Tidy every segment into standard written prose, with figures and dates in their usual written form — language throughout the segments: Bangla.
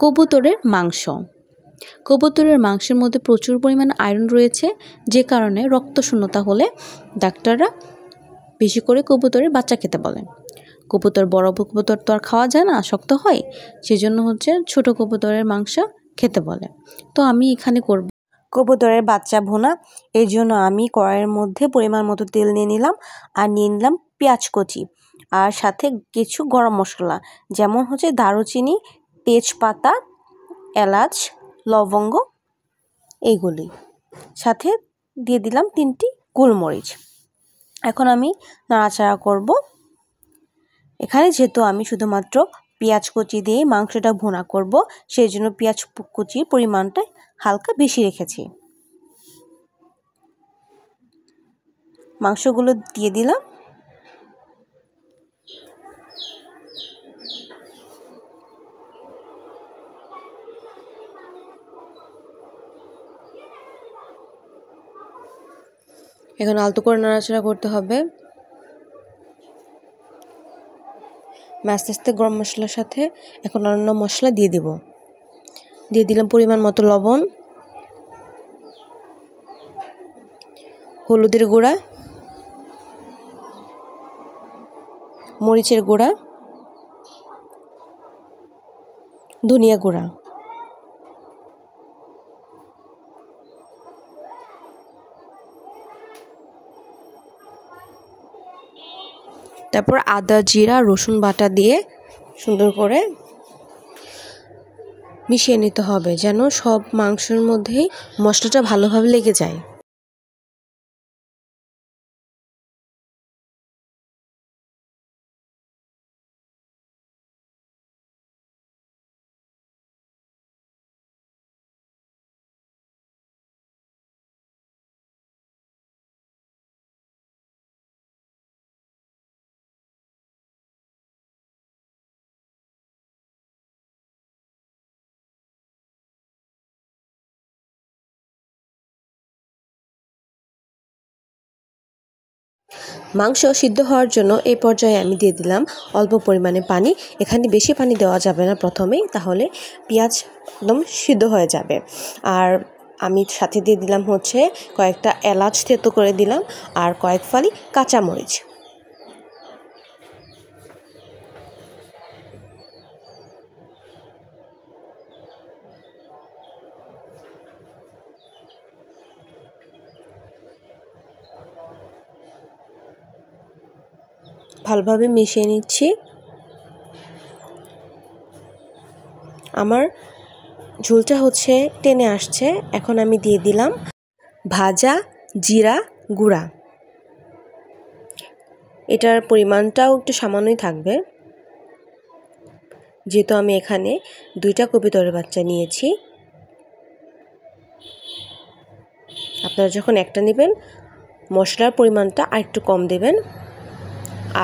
কবুতরের মাংস। কবুতরের মাংসের মধ্যে প্রচুর পরিমাণ আয়রন রয়েছে, যে কারণে রক্তশূন্যতা হলে ডাক্তাররা বেশি করে কবুতরের বাচ্চা খেতে বলেন। বড় কবুতর তো আর খাওয়া যায় না, শক্ত হয়, সেজন্য ছোট কবুতরের মাংস খেতে বলে। তো আমি এখানে করব কবুতরের বাচ্চা ভুনা। এর জন্য আমি কড়াইয়ের মধ্যে পরিমাণ মতো তেল নিয়ে নিলাম, আর নিয়ে নিলাম পেঁয়াজ কুচি, আর সাথে কিছু গরম মশলা, যেমন দারুচিনি, তেজপাতা, এলাচ, লবঙ্গ, এইগুলি। সাথে দিয়ে দিলাম 3টি গোলমরিচ। এখন আমি নাড়াচাড়া করব। এখানে যেহেতু আমি শুধুমাত্র পেঁয়াজ কুচি দিয়ে মাংসটা ভুনা করব, সেই জন্য পেঁয়াজ কুচির পরিমাণটা হালকা বেশি রেখেছি। মাংসগুলো দিয়ে দিলাম। এখন আলতো করে নাড়াচাড়া করতে হবে। আস্তে আস্তে গরম মশলার সাথে এখন অন্য মশলা দিয়ে দিলাম পরিমাণ মতো লবণ, হলুদের গুঁড়া, মরিচের গুঁড়া, ধনিয়া গুঁড়া। তারপর আদা, জিরা, রসুন বাটা দিয়ে সুন্দর করে মিশিয়ে নিতে হবে, যেন সব মাংসের মধ্যেই মশলাটা ভালোভাবে লেগে যায়। মাংস সিদ্ধ হওয়ার জন্য এই পর্যায়ে আমি দিয়ে দিলাম অল্প পরিমাণে পানি। এখানে বেশি পানি দেওয়া যাবে না প্রথমেই, তাহলে পেঁয়াজ একদম সিদ্ধ হয়ে যাবে। আর আমি সাথে দিয়ে দিলাম কয়েকটা এলাচ থেতো করে দিলাম, আর কয়েক ফালি কাঁচামরিচ। ভালোভাবে মিশিয়ে নিচ্ছি। আমার ঝোলটা টেনে আসছে। এখন আমি দিয়ে দিলাম ভাজা জিরা গুঁড়া। এটার পরিমাণটাও একটু সামান্যই থাকবে, যেহেতু আমি এখানে 2টা কবুতরের বাচ্চা নিয়েছি। আপনারা যখন একটা নেবেন, মশলার পরিমাণটা আরেকটু কম দেবেন,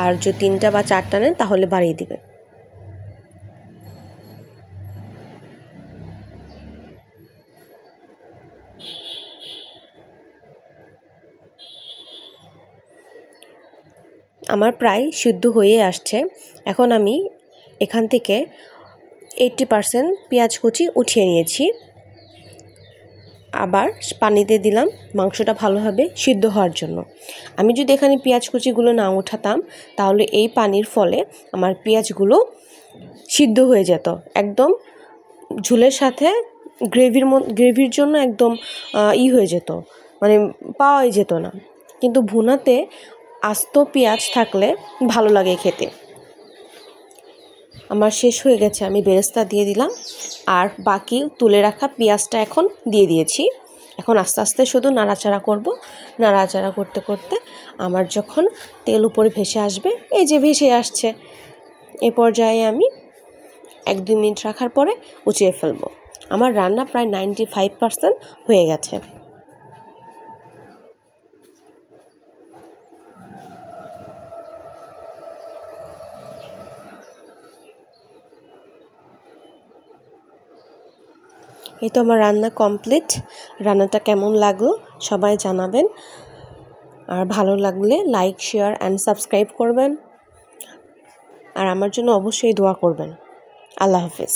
আর যদি 3টা বা 4টা নেন তাহলে বাড়িয়ে দিবেন। আমার প্রায় সিদ্ধ হয়ে আসছে। এখন আমি এখান থেকে 80% পেঁয়াজ কুচি উঠিয়ে নিয়েছি। আবার পানিতে দিলাম মাংসটা ভালোভাবে সিদ্ধ হওয়ার জন্য। আমি যদি এখানে পেঁয়াজ কুচিগুলো না উঠাতাম, তাহলে এই পানির ফলে আমার পেঁয়াজগুলো সিদ্ধ হয়ে যেত, একদম ঝোলের সাথে গ্রেভির জন্য একদম হয়ে যেত, মানে পাওয়াই যেত না। কিন্তু ভুনাতে আস্ত পেঁয়াজ থাকলে ভালো লাগে খেতে। আমার শেষ হয়ে গেছে, আমি বেরেস্তা দিয়ে দিলাম, আর বাকি তুলে রাখা পেঁয়াজটা এখন দিয়ে দিয়েছি। এখন আস্তে আস্তে শুধু নাড়াচাড়া করব। নাড়াচাড়া করতে করতে আমার যখন তেল উপরে ভেসে আসবে, এই যে ভেসে আসছে, এ পর্যায়ে আমি 1-2 মিনিট রাখার পরে উঠিয়ে ফেলব। আমার রান্না প্রায় 95% হয়ে গেছে। এই তো আমার রান্না কমপ্লিট। রান্নাটা কেমন লাগলো সবাই জানাবেন, আর ভালো লাগলে লাইক, শেয়ার অ্যান্ড সাবস্ক্রাইব করবেন, আর আমার জন্য অবশ্যই দোয়া করবেন। আল্লাহ হাফেজ।